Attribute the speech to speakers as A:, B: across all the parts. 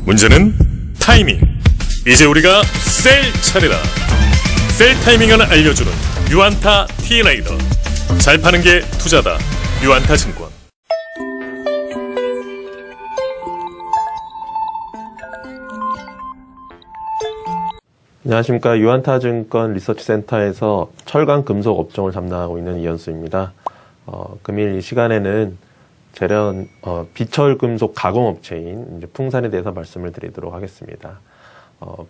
A: 문제는 타이밍. 이제 우리가 셀 차례다. 셀 타이밍을 알려주는 유안타 T레이더. 잘 파는 게 투자다. 유안타 증권.
B: 안녕하십니까. 유안타증권 리서치센터에서 철강 금속 업종을 담당하고 있는 이현수입니다. 금일 이 시간에는 재련 비철 금속 가공업체인 이제 풍산에 대해서 말씀을 드리도록 하겠습니다.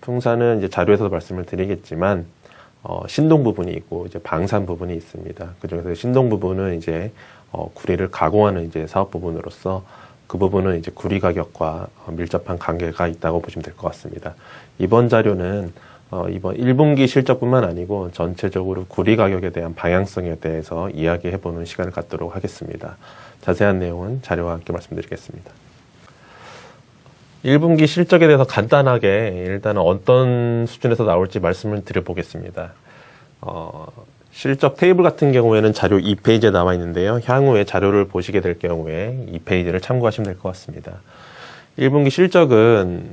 B: 풍산은 이제 자료에서도 말씀을 드리겠지만 신동 부분이 있고 이제 방산 부분이 있습니다. 그중에서 신동 부분은 이제 구리를 가공하는 이제 사업 부분으로서 그 부분은 이제 구리 가격과 밀접한 관계가 있다고 보시면 될 것 같습니다. 이번 자료는 이번 1분기 실적뿐만 아니고 전체적으로 구리 가격에 대한 방향성에 대해서 이야기해보는 시간을 갖도록 하겠습니다. 자세한 내용은 자료와 함께 말씀드리겠습니다. 1분기 실적에 대해서 간단하게 일단은 어떤 수준에서 나올지 말씀을 드려보겠습니다. 실적 테이블 같은 경우에는 자료 2페이지에 나와 있는데요. 향후에 자료를 보시게 될 경우에 2페이지를 참고하시면 될 것 같습니다. 1분기 실적은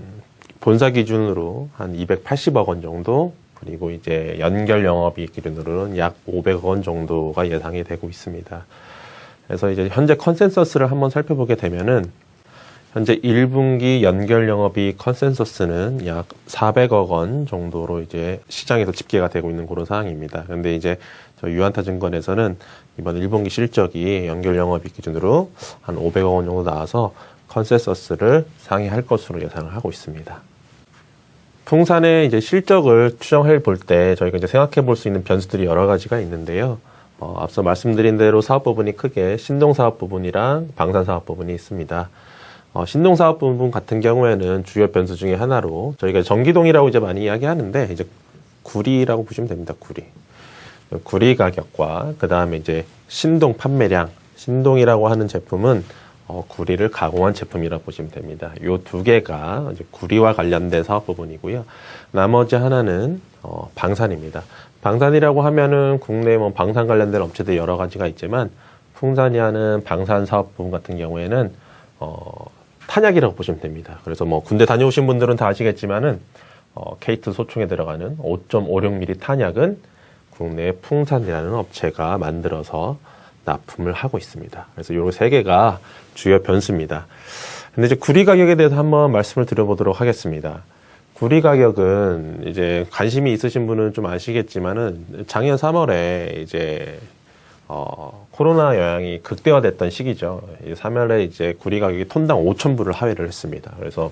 B: 본사 기준으로 한 280억 원 정도, 그리고 이제 연결 영업이익 기준으로는 약 500억 원 정도가 예상이 되고 있습니다. 그래서 이제 현재 컨센서스를 한번 살펴보게 되면은 현재 1분기 연결 영업이익 컨센서스는 약 400억 원 정도로 이제 시장에서 집계가 되고 있는 그런 상황입니다. 그런데 이제 저희 유안타증권에서는 이번 1분기 실적이 연결 영업이익 기준으로 한 500억 원 정도 나와서 컨센서스를 상회할 것으로 예상을 하고 있습니다. 풍산의 이제 실적을 추정해 볼 때 저희가 이제 생각해 볼 수 있는 변수들이 여러 가지가 있는데요. 앞서 말씀드린 대로 사업 부분이 크게 신동 사업 부분이랑 방산 사업 부분이 있습니다. 신동 사업 부분 같은 경우에는 주요 변수 중에 하나로 저희가 전기동이라고 이제 많이 이야기하는데 이제 구리라고 보시면 됩니다. 구리 가격과 그 다음에 이제 신동 판매량, 신동이라고 하는 제품은 구리를 가공한 제품이라고 보시면 됩니다. 요 두 개가 이제 구리와 관련된 사업 부분이고요. 나머지 하나는 방산입니다. 방산이라고 하면은 국내 뭐 방산 관련된 업체들 여러 가지가 있지만 풍산이 하는 방산 사업 부분 같은 경우에는 탄약이라고 보시면 됩니다. 그래서 뭐 군대 다녀오신 분들은 다 아시겠지만은 K2 소총에 들어가는 5.56mm 탄약은 국내 풍산이라는 업체가 만들어서 납품을 하고 있습니다. 그래서 요 세 개가 주요 변수입니다. 근데 이제 구리 가격에 대해서 한번 말씀을 드려보도록 하겠습니다. 구리 가격은 이제 관심이 있으신 분은 좀 아시겠지만은 작년 3월에 이제 코로나 영향이 극대화됐던 시기죠. 3월에 이제 구리 가격이 톤당 5,000불을 하회를 했습니다. 그래서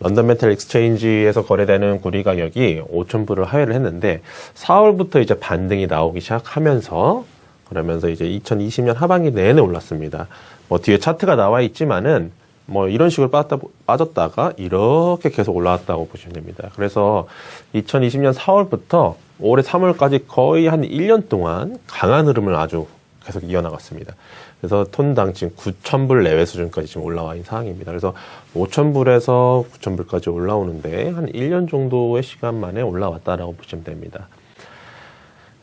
B: 런던 메탈 익스체인지에서 거래되는 구리 가격이 5,000불을 하회를 했는데 4월부터 이제 반등이 나오기 시작하면서 그러면서 이제 2020년 하반기 내내 올랐습니다. 뭐 뒤에 차트가 나와 있지만은 뭐 이런 식으로 빠졌다가 이렇게 계속 올라왔다고 보시면 됩니다. 그래서 2020년 4월부터 올해 3월까지 거의 한 1년 동안 강한 흐름을 아주 계속 이어나갔습니다. 그래서 톤당 지금 9,000불 내외 수준까지 지금 올라와 있는 상황입니다. 그래서 5,000불에서 9,000불까지 올라오는데 한 1년 정도의 시간 만에 올라왔다라고 보시면 됩니다.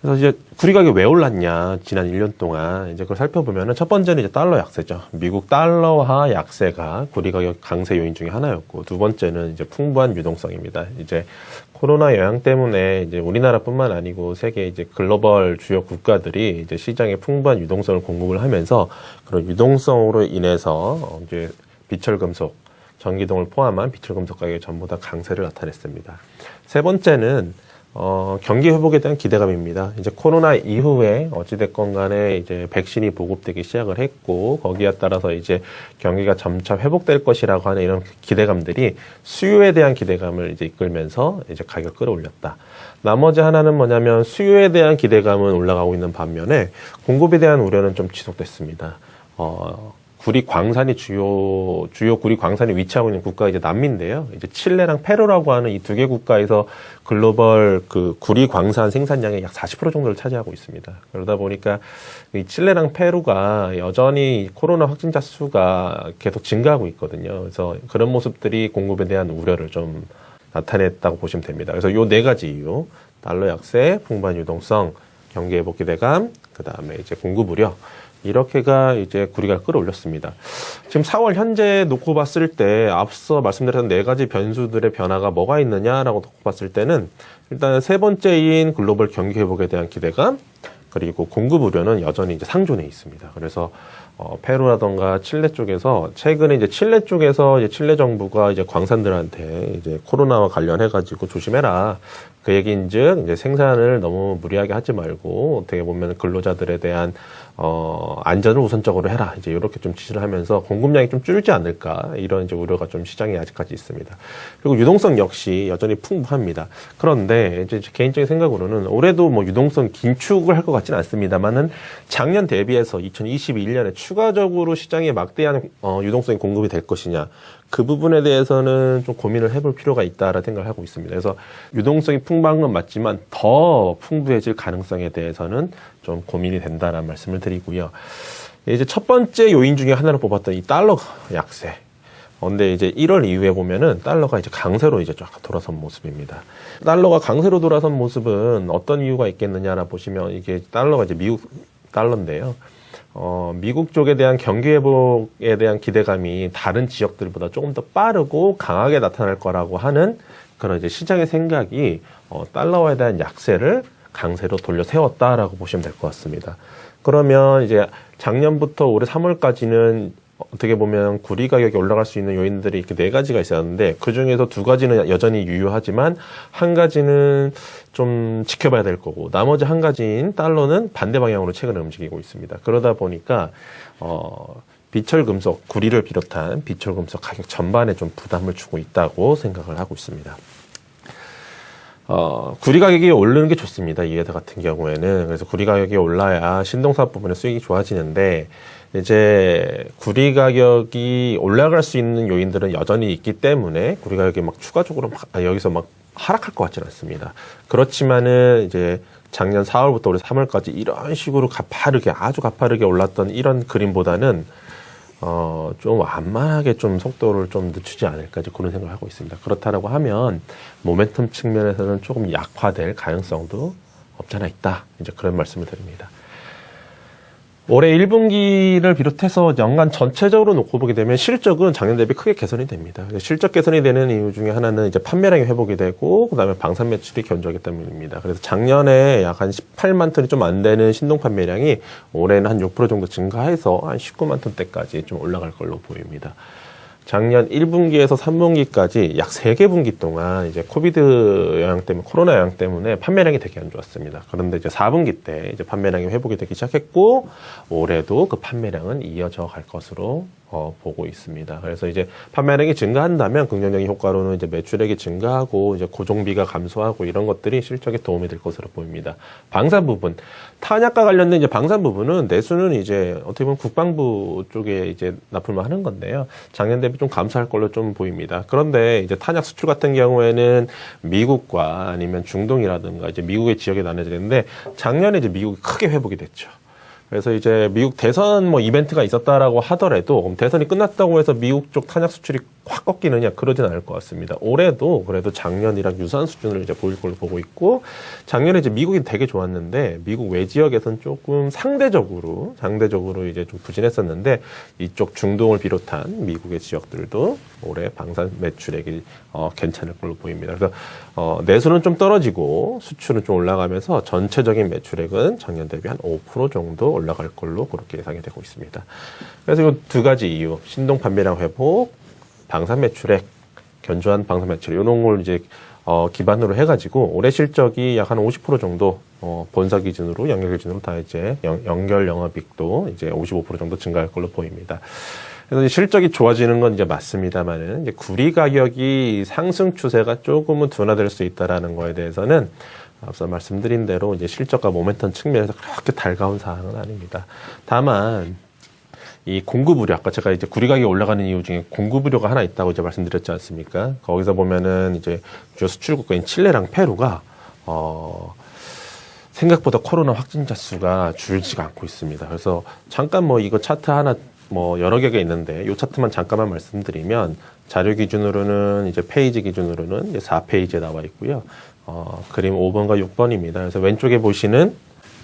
B: 그래서 이제 구리 가격이 왜 올랐냐, 지난 1년 동안 이제 그걸 살펴보면은 첫 번째는 이제 달러 약세죠. 미국 달러화 약세가 구리 가격 강세 요인 중에 하나였고, 두 번째는 이제 풍부한 유동성입니다. 이제 코로나 영향 때문에 이제 우리나라뿐만 아니고 세계 이제 글로벌 주요 국가들이 이제 시장에 풍부한 유동성을 공급을 하면서 그런 유동성으로 인해서 이제 비철 금속, 전기동을 포함한 비철 금속 가격이 전부 다 강세를 나타냈습니다. 세 번째는 경기 회복에 대한 기대감입니다. 이제 코로나 이후에 어찌됐건 간에 이제 백신이 보급되기 시작을 했고, 거기에 따라서 이제 경기가 점차 회복될 것이라고 하는 이런 기대감들이 수요에 대한 기대감을 이제 이끌면서 이제 가격 끌어올렸다. 나머지 하나는 뭐냐면 수요에 대한 기대감은 올라가고 있는 반면에 공급에 대한 우려는 좀 지속됐습니다. 구리 광산이 주요 구리 광산이 위치하고 있는 국가가 이제 남미인데요. 이제 칠레랑 페루라고 하는 이 두 개 국가에서 글로벌 그 구리 광산 생산량의 약 40% 정도를 차지하고 있습니다. 그러다 보니까 이 칠레랑 페루가 여전히 코로나 확진자 수가 계속 증가하고 있거든요. 그래서 그런 모습들이 공급에 대한 우려를 좀 나타냈다고 보시면 됩니다. 그래서 요 네 가지 이유, 달러 약세, 풍부한 유동성, 경기 회복 기대감, 그 다음에 이제 공급 우려, 이렇게가 이제 구리가 끌어올렸습니다. 지금 4월 현재 놓고 봤을 때 앞서 말씀드렸던 4가지 변수들의 변화가 뭐가 있느냐라고 놓고 봤을 때는 일단 세 번째인 글로벌 경기 회복에 대한 기대감, 그리고 공급 우려는 여전히 이제 상존해 있습니다. 그래서 페루라던가 칠레 쪽에서 최근에 이제 칠레 쪽에서 이제 칠레 정부가 이제 광산들한테 이제 코로나와 관련해 가지고 조심해라. 그 얘기인즉 이제 생산을 너무 무리하게 하지 말고 어떻게 보면 근로자들에 대한 안전을 우선적으로 해라. 이제 이렇게 좀 지시를 하면서 공급량이 좀 줄지 않을까 이런 이제 우려가 좀 시장에 아직까지 있습니다. 그리고 유동성 역시 여전히 풍부합니다. 그런데 이제 개인적인 생각으로는 올해도 뭐 유동성 긴축을 할 것 같지는 않습니다만은 작년 대비해서 2021년에 추가적으로 시장에 막대한 유동성이 공급이 될 것이냐. 그 부분에 대해서는 좀 고민을 해볼 필요가 있다라는 생각을 하고 있습니다. 그래서 유동성이 풍부한 건 맞지만 더 풍부해질 가능성에 대해서는 좀 고민이 된다라는 말씀을 드리고요. 이제 첫 번째 요인 중에 하나를 뽑았던 이 달러 약세. 근데 이제 1월 이후에 보면은 달러가 이제 강세로 이제 쫙 돌아선 모습입니다. 달러가 강세로 돌아선 모습은 어떤 이유가 있겠느냐라 보시면 이게 달러가 이제 미국 달러인데요. 미국 쪽에 대한 경기 회복에 대한 기대감이 다른 지역들보다 조금 더 빠르고 강하게 나타날 거라고 하는 그런 이제 시장의 생각이 달러에 대한 약세를 강세로 돌려 세웠다라고 보시면 될 것 같습니다. 그러면 이제 작년부터 올해 3월까지는 어떻게 보면 구리 가격이 올라갈 수 있는 요인들이 이렇게 4가지가 있었는데 그 중에서 2가지는 여전히 유효하지만 한 가지는 좀 지켜봐야 될 거고 나머지 한 가지인 달러는 반대 방향으로 최근에 움직이고 있습니다. 그러다 보니까 비철금속, 구리를 비롯한 비철금속 가격 전반에 좀 부담을 주고 있다고 생각을 하고 있습니다. 구리 가격이 오르는 게 좋습니다. 이 회사 같은 경우에는. 그래서 구리 가격이 올라야 신동사업 부분의 수익이 좋아지는데 이제 구리 가격이 올라갈 수 있는 요인들은 여전히 있기 때문에 구리 가격이 막 추가적으로 여기서 막 하락할 것 같지는 않습니다. 그렇지만은 이제 작년 4월부터 올해 3월까지 이런 식으로 아주 가파르게 올랐던 이런 그림보다는 좀 완만하게 좀 속도를 좀 늦추지 않을까 그런 생각을 하고 있습니다. 그렇다라고 하면 모멘텀 측면에서는 조금 약화될 가능성도 없잖아 있다. 이제 그런 말씀을 드립니다. 올해 1분기를 비롯해서 연간 전체적으로 놓고 보게 되면 실적은 작년 대비 크게 개선이 됩니다. 실적 개선이 되는 이유 중에 하나는 이제 판매량이 회복이 되고 그다음에 방산 매출이 견조하기 때문입니다. 그래서 작년에 약 한 18만 톤이 좀 안 되는 신동 판매량이 올해는 한 6% 정도 증가해서 한 19만 톤대까지 좀 올라갈 걸로 보입니다. 작년 1분기에서 3분기까지 약 3개 분기 동안 이제 코로나 영향 때문에 판매량이 되게 안 좋았습니다. 그런데 이제 4분기 때 이제 판매량이 회복이 되기 시작했고 올해도 그 판매량은 이어져 갈 것으로 보고 있습니다. 그래서 이제 판매량이 증가한다면 긍정적인 효과로는 이제 매출액이 증가하고 이제 고정비가 감소하고 이런 것들이 실적에 도움이 될 것으로 보입니다. 방산 부분, 탄약과 관련된 이제 방산 부분은 내수는 이제 어떻게 보면 국방부 쪽에 이제 납품을 하는 건데요. 작년 대비 좀 감소할 걸로 좀 보입니다. 그런데 이제 탄약 수출 같은 경우에는 미국과 아니면 중동이라든가 이제 미국의 지역에 나눠지는데 작년에 이제 미국이 크게 회복이 됐죠. 그래서 이제 미국 대선 뭐 이벤트가 있었다라고 하더라도 그럼 대선이 끝났다고 해서 미국 쪽 탄약 수출이 확 꺾이느냐 그러진 않을 것 같습니다. 올해도 그래도 작년이랑 유사한 수준을 이제 보일 걸로 보고 있고 작년에 이제 미국이 되게 좋았는데 미국 외 지역에서는 조금 상대적으로 이제 좀 부진했었는데 이쪽 중동을 비롯한 미국의 지역들도 올해 방산 매출액이 괜찮을 걸로 보입니다. 그래서 내수는 좀 떨어지고 수출은 좀 올라가면서 전체적인 매출액은 작년 대비 한 5% 정도 올라갈 걸로 그렇게 예상이 되고 있습니다. 그래서 이 2가지 이유, 신동 판매량 회복, 방산 매출액, 견조한 방산 매출액 이런 걸 이제 기반으로 해가지고 올해 실적이 약 한 50% 정도 본사 기준으로 연결 기준으로 다 이제 연결 영업이익도 이제 55% 정도 증가할 걸로 보입니다. 그래서 실적이 좋아지는 건 이제 맞습니다만은 이제 구리 가격이 상승 추세가 조금은 둔화될 수 있다라는 거에 대해서는 앞서 말씀드린 대로 이제 실적과 모멘텀 측면에서 그렇게 달가운 사항은 아닙니다. 다만 이 공급 우려, 아까 제가 이제 구리 가격이 올라가는 이유 중에 공급 우려가 하나 있다고 이제 말씀드렸지 않습니까? 거기서 보면은 이제 주요 수출 국가인 칠레랑 페루가 생각보다 코로나 확진자 수가 줄지가 않고 있습니다. 그래서 잠깐 뭐 이거 차트 하나 뭐 여러 개가 있는데 이 차트만 잠깐만 말씀드리면 자료 기준으로는 이제 페이지 기준으로는 이제 4페이지에 나와 있고요. 그림 5번과 6번입니다. 그래서 왼쪽에 보시는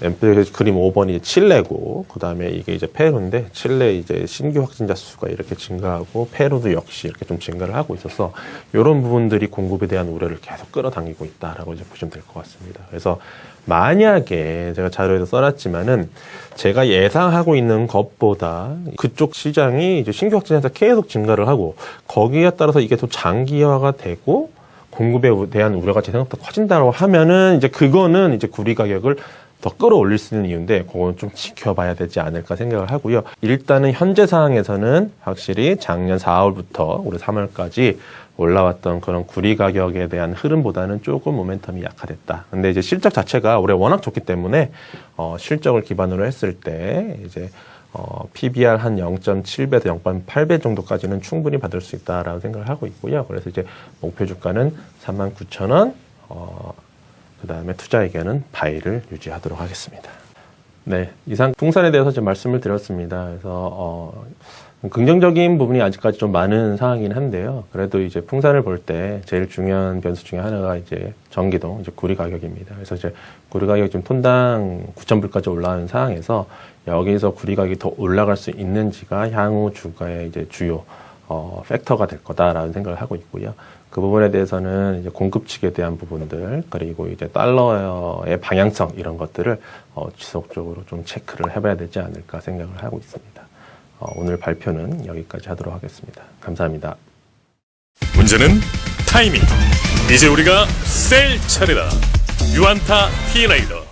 B: 앰플 그림 5번이 칠레고, 그 다음에 이게 이제 페루인데, 칠레 이제 신규 확진자 수가 이렇게 증가하고, 페루도 역시 이렇게 좀 증가를 하고 있어서, 이런 부분들이 공급에 대한 우려를 계속 끌어당기고 있다라고 이제 보시면 될 것 같습니다. 그래서 만약에 제가 자료에도 써놨지만은, 제가 예상하고 있는 것보다 그쪽 시장이 이제 신규 확진자가 계속 증가를 하고, 거기에 따라서 이게 또 장기화가 되고, 공급에 대한 우려가 생각보다 커진다고 하면은, 이제 그거는 이제 구리 가격을 더 끌어올릴 수 있는 이유인데, 그건 좀 지켜봐야 되지 않을까 생각을 하고요. 일단은 현재 상황에서는 확실히 작년 4월부터 올해 3월까지 올라왔던 그런 구리 가격에 대한 흐름보다는 조금 모멘텀이 약화됐다. 근데 이제 실적 자체가 올해 워낙 좋기 때문에, 실적을 기반으로 했을 때, 이제, PBR 한 0.7배에서 0.8배 정도까지는 충분히 받을 수 있다라고 생각을 하고 있고요. 그래서 이제 목표 주가는 39,000원, 그 다음에 투자에게는 바이를 유지하도록 하겠습니다. 네, 이상 풍산에 대해서 좀 말씀을 드렸습니다. 그래서 긍정적인 부분이 아직까지 좀 많은 상황이긴 한데요. 그래도 이제 풍산을 볼 때 제일 중요한 변수 중에 하나가 이제 전기동, 이제 구리 가격입니다. 그래서 이제 구리 가격이 지금 톤당 9,000불까지 올라가는 상황에서 여기서 구리 가격이 더 올라갈 수 있는지가 향후 주가의 이제 주요 팩터가 될 거다라는 생각을 하고 있고요. 그 부분에 대해서는 이제 공급 측에 대한 부분들, 그리고 이제 달러의 방향성 이런 것들을 지속적으로 좀 체크를 해봐야 되지 않을까 생각을 하고 있습니다. 오늘 발표는 여기까지 하도록 하겠습니다. 감사합니다.
A: 문제는 타이밍. 이제 우리가 셀 차례다. 유안타 T레이더.